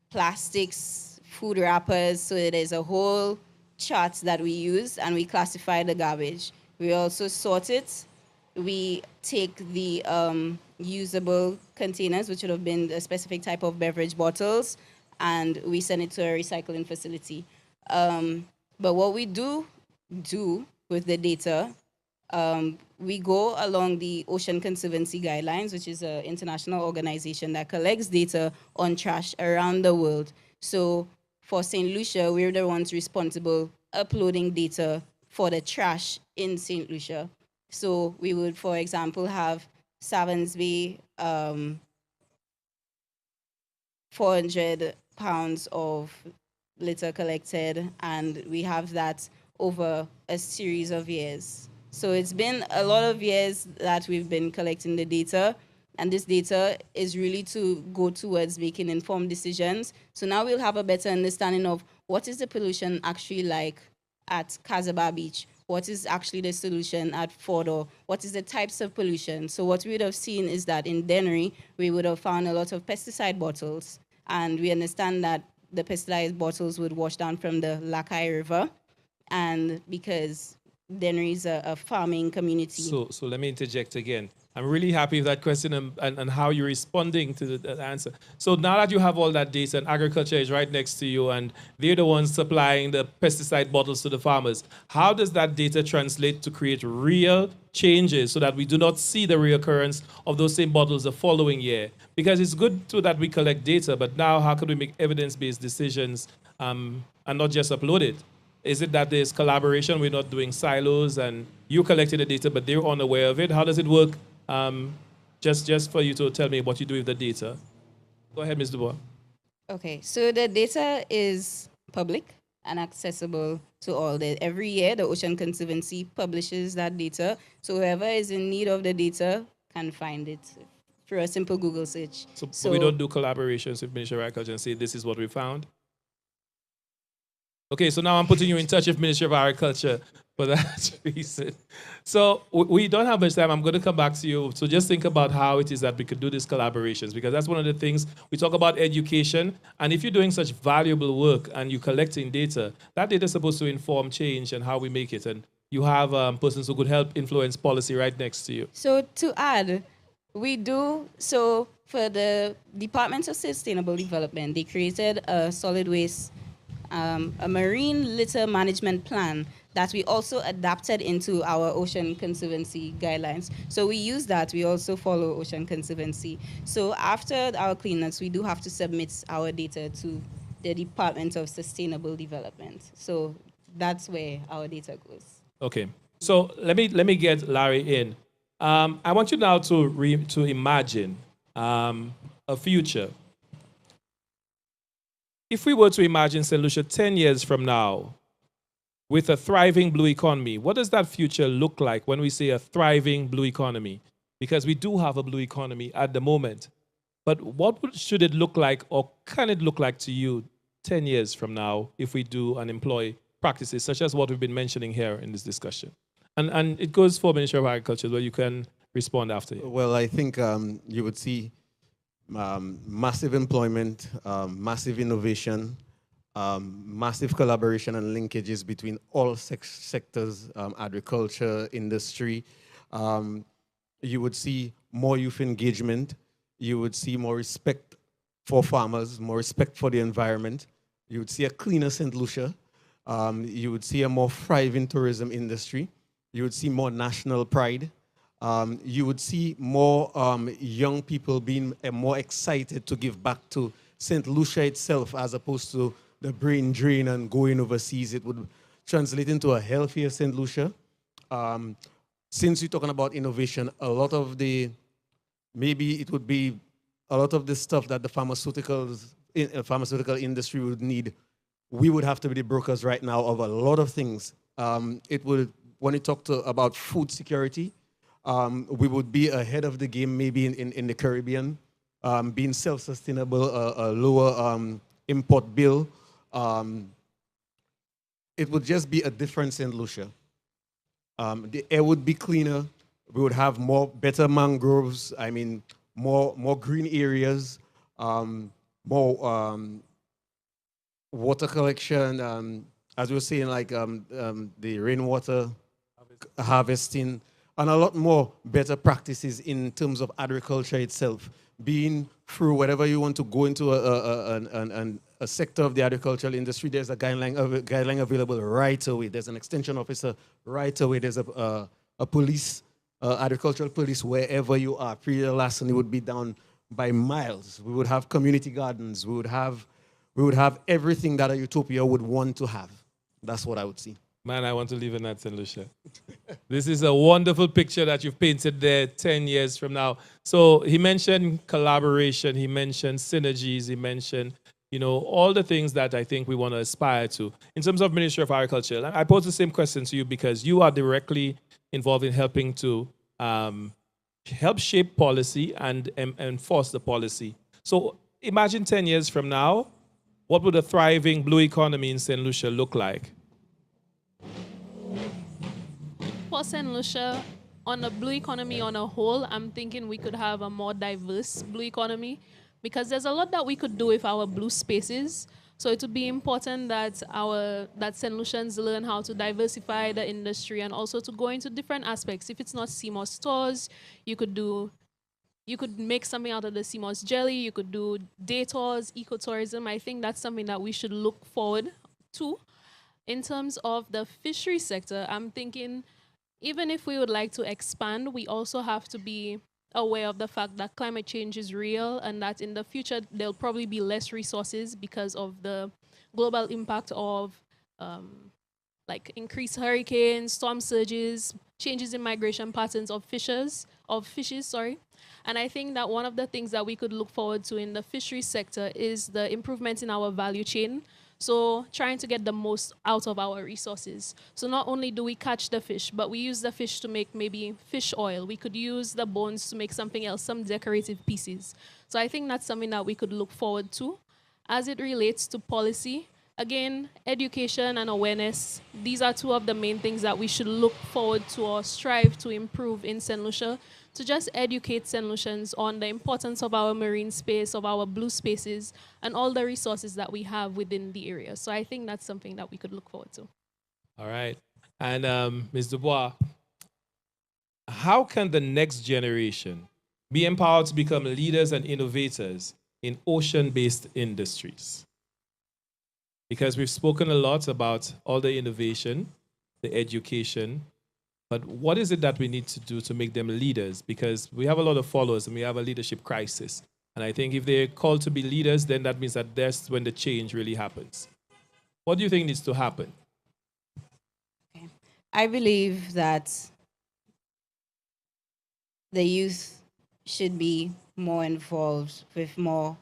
plastics, food wrappers. So there's a whole chart that we use, and we classify the garbage. We also sort it. We take the usable containers, which would have been a specific type of beverage bottles, and we send it to a recycling facility. But what we do with the data, we go along the Ocean Conservancy Guidelines, which is an international organization that collects data on trash around the world. So for St. Lucia, we're the ones responsible uploading data for the trash in St. Lucia. So we would, for example, have Savans Bay, 400 pounds of litter collected, and we have that over a series of years. So it's been a lot of years that we've been collecting the data, and this data is really to go towards making informed decisions. So now we'll have a better understanding of what is the pollution actually like at Casabah Beach, what is actually the solution at Fordor, what is the types of pollution. So what we would have seen is that in Dennery, we would have found a lot of pesticide bottles, and we understand that the pesticide bottles would wash down from the Lakai River, and because Dennery is a farming community. So let me interject again. I'm really happy with that question and how you're responding to the answer. So now that you have all that data and agriculture is right next to you and they're the ones supplying the pesticide bottles to the farmers, how does that data translate to create real changes so that we do not see the reoccurrence of those same bottles the following year? Because it's good too that we collect data, but now how can we make evidence-based decisions and not just upload it? Is it that there's collaboration, we're not doing silos and you collected the data but they're unaware of it? How does it work? Just for you to tell me what you do with the data. Go ahead, Ms. Dubois. Okay, so the data is public and accessible to all. Every year, the Ocean Conservancy publishes that data, so whoever is in need of the data can find it through a simple Google search. So we don't do collaborations with Ministry of Agriculture and say this is what we found? Okay, so now I'm putting you in touch with Ministry of Agriculture for that reason. So we don't have much time. I'm going to come back to you. So just think about how it is that we could do these collaborations, because that's one of the things we talk about education. And if you're doing such valuable work and you're collecting data, that data is supposed to inform change and how we make it. And you have persons who could help influence policy right next to you. So to add, we do, so for the Department of Sustainable Development, they created a solid waste a marine litter management plan that we also adapted into our Ocean Conservancy guidelines. So we use that. We also follow Ocean Conservancy. So after our cleanups, we do have to submit our data to the Department of Sustainable Development. So that's where our data goes. Okay. So let me get Larry in. I want you now to imagine a future. If we were to imagine St. Lucia 10 years from now with a thriving blue economy, what does that future look like when we say a thriving blue economy? Because we do have a blue economy at the moment. But what should it look like, or can it look like to you 10 years from now if we do and employ practices such as what we've been mentioning here in this discussion? And it goes for Ministry of Agriculture, where you can respond after. Well, I think you would see massive employment, massive innovation, massive collaboration and linkages between all sectors, agriculture, industry. You would see more youth engagement. You would see more respect for farmers, more respect for the environment. You would see a cleaner St. Lucia. You would see a more thriving tourism industry. You would see more national pride. You would see more young people being more excited to give back to St. Lucia itself, as opposed to the brain drain and going overseas. It would translate into a healthier St. Lucia. Since you're talking about innovation, a lot of the, maybe it would be a lot of the stuff that the pharmaceutical industry would need. We would have to be the brokers right now of a lot of things. It would, when you talk about food security, we would be ahead of the game maybe in the Caribbean, being self-sustainable, a lower import bill. It would just be a different St. Lucia. The air would be cleaner. We would have better mangroves. I mean, more green areas, more water collection. As we were saying, like the rainwater harvesting, and a lot more better practices in terms of agriculture itself. Being through whatever you want to go into a sector of the agricultural industry, there's a guideline available right away. There's an extension officer right away. There's a police, agricultural police wherever you are. Pre-last, and it would be down by miles. We would have community gardens. We would have everything that a utopia would want to have. That's what I would see. Man, I want to live in that St. Lucia. This is a wonderful picture that you've painted there 10 years from now. So he mentioned collaboration, he mentioned synergies, he mentioned you know, all the things that I think we want to aspire to. In terms of Ministry of Agriculture, I pose the same question to you because you are directly involved in helping to help shape policy and enforce the policy. So imagine 10 years from now, what would a thriving blue economy in St. Lucia look like? For St. Lucia, on a blue economy on a whole, I'm thinking we could have a more diverse blue economy because there's a lot that we could do with our blue spaces. So it would be important that St. Lucians learn how to diversify the industry and also to go into different aspects. If it's not CMOS stores, you could make something out of the CMOS jelly, you could do day tours, ecotourism. I think that's something that we should look forward to. In terms of the fishery sector, I'm thinking even if we would like to expand, we also have to be aware of the fact that climate change is real and that in the future there'll probably be less resources because of the global impact of like increased hurricanes, storm surges, changes in migration patterns of fishes. And I think that one of the things that we could look forward to in the fisheries sector is the improvement in our value chain. So trying to get the most out of our resources. So not only do we catch the fish, but we use the fish to make maybe fish oil. We could use the bones to make something else, some decorative pieces. So I think that's something that we could look forward to. As it relates to policy, again, education and awareness, these are two of the main things that we should look forward to or strive to improve in St. Lucia, to just educate St. Lucians on the importance of our marine space, of our blue spaces, and all the resources that we have within the area. So I think that's something that we could look forward to. All right. And Ms. Dubois, how can the next generation be empowered to become leaders and innovators in ocean-based industries? Because we've spoken a lot about all the innovation, the education, but what is it that we need to do to make them leaders? Because we have a lot of followers and we have a leadership crisis. And I think if they're called to be leaders, then that means that that's when the change really happens. What do you think needs to happen? Okay. I believe that the youth should be more involved with more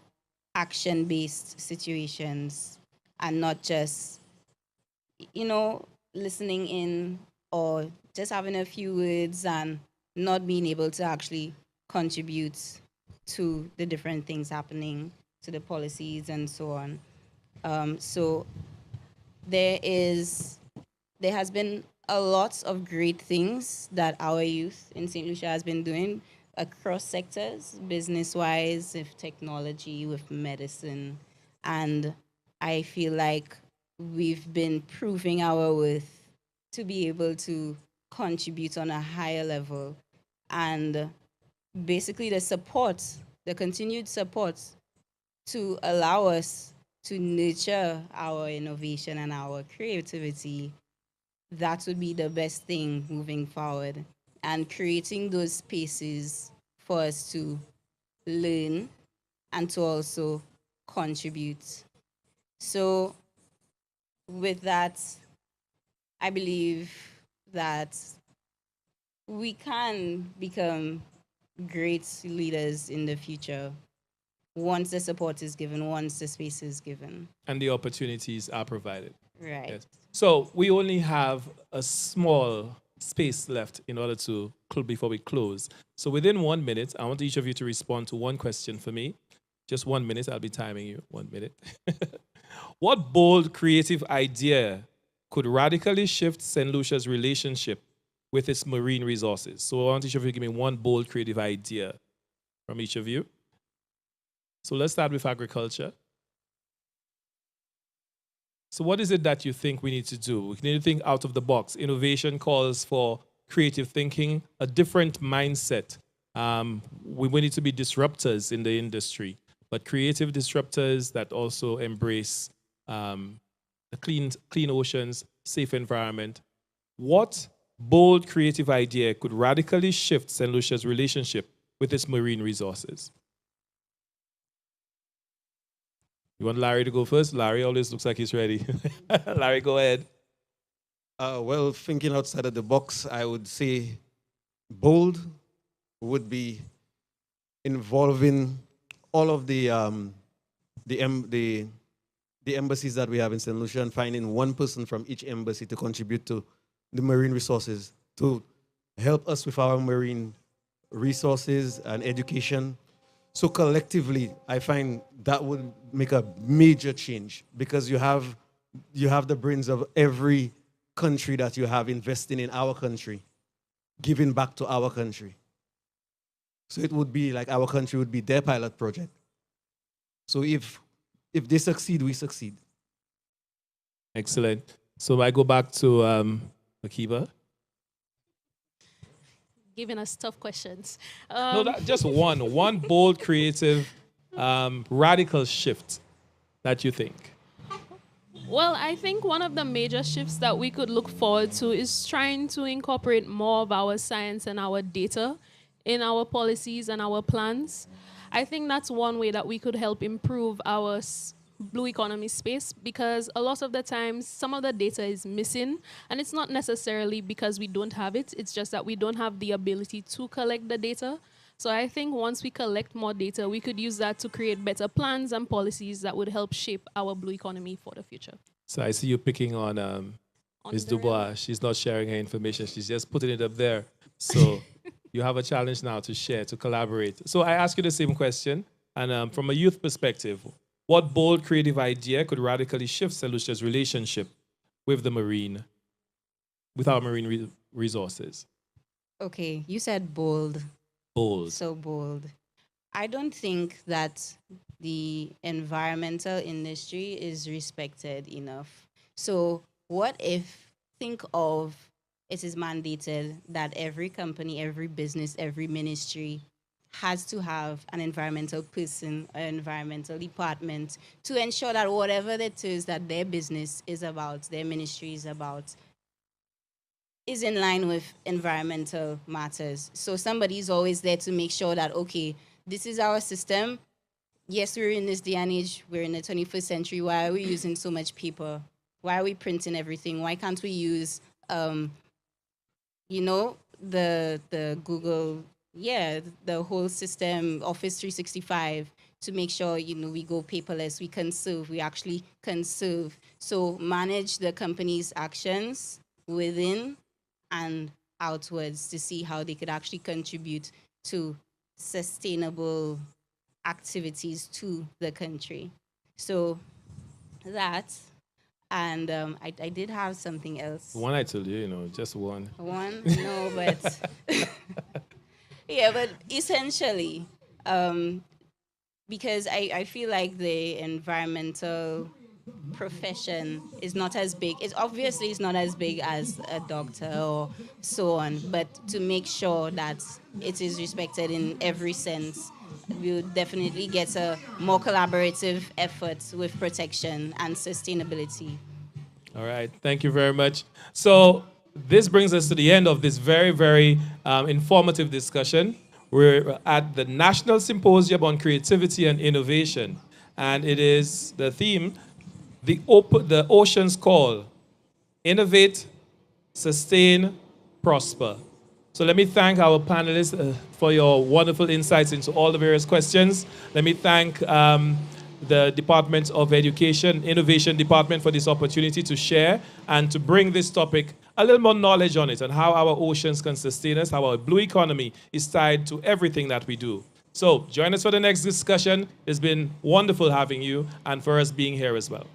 action-based situations and not just, listening in or just having a few words and not being able to actually contribute to the different things happening, to the policies and so on. So there has been a lot of great things that our youth in St. Lucia has been doing across sectors, business-wise, with technology, with medicine. And I feel like we've been proving our worth to be able to contribute on a higher level. And basically the continued support to allow us to nurture our innovation and our creativity, that would be the best thing moving forward. And creating those spaces for us to learn and to also contribute. So with that, I believe that we can become great leaders in the future once the support is given, once the space is given. And the opportunities are provided. Right. Yes. So we only have a small space left in order to before we close. So within 1 minute, I want each of you to respond to one question for me. Just 1 minute, I'll be timing you. 1 minute. What bold, creative idea could radically shift St. Lucia's relationship with its marine resources? So I want each of you to give me one bold, creative idea from each of you. So let's start with agriculture. So what is it that you think we need to do? We need to think out of the box. Innovation calls for creative thinking, a different mindset. We need to be disruptors in the industry, but creative disruptors that also embrace the clean oceans, safe environment. What bold, creative idea could radically shift St. Lucia's relationship with its marine resources? You want Larry to go first? Larry always looks like he's ready. Larry, go ahead. Well, thinking outside of the box, I would say bold would be involving all of the the embassies that we have in St. Lucia and finding one person from each embassy to contribute to the marine resources, to help us with our marine resources and education. So collectively, I find that would make a major change because you have the brains of every country that you have investing in our country, giving back to our country. So it would be like our country would be their pilot project. So if they succeed, we succeed. Excellent. So I go back to Makiba. Giving us tough questions. No, just one bold, creative, radical shift that you think. Well, I think one of the major shifts that we could look forward to is trying to incorporate more of our science and our data in our policies and our plans. I think that's one way that we could help improve our blue economy space, because a lot of the times some of the data is missing, and it's not necessarily because we don't have it, it's just that we don't have the ability to collect the data. So I think once we collect more data, we could use that to create better plans and policies that would help shape our blue economy for the future. So I see you picking on Ms. Dubois. She's not sharing her information. She's just putting it up there. So you have a challenge now to share, to collaborate. So I ask you the same question. And from a youth perspective, what bold, creative idea could radically shift St. Lucia's relationship with the marine, with our marine resources? Okay, you said bold. Bold. So bold. I don't think that the environmental industry is respected enough. So what if, think of, it is mandated that every company, every business, every ministry has to have an environmental person, an environmental department to ensure that whatever it is that their business is about, their ministry is about, is in line with environmental matters. So somebody's always there to make sure that, okay, this is our system. Yes, we're in this day and age, we're in the 21st century. Why are we using so much paper? Why are we printing everything? Why can't we use, the Google, the whole system, Office 365, to make sure, we go paperless, we conserve, we actually conserve. So manage the company's actions within and outwards to see how they could actually contribute to sustainable activities to the country. So that, and I did have something else. One I told you, just one. One? No, but yeah, but essentially, because I feel like the environmental profession is not as big. It's obviously not as big as a doctor or so on, but to make sure that it is respected in every sense, we would definitely get a more collaborative effort with protection and sustainability. All right, thank you very much. So this brings us to the end of this very, very informative discussion. We're at the National Symposium on Creativity and Innovation, and it is the theme, the Ocean's Call: Innovate, Sustain, Prosper. So let me thank our panelists for your wonderful insights into all the various questions. Let me thank the Department of Education, Innovation Department for this opportunity to share and to bring this topic, a little more knowledge on it and how our oceans can sustain us, how our blue economy is tied to everything that we do. So join us for the next discussion. It's been wonderful having you and for us being here as well.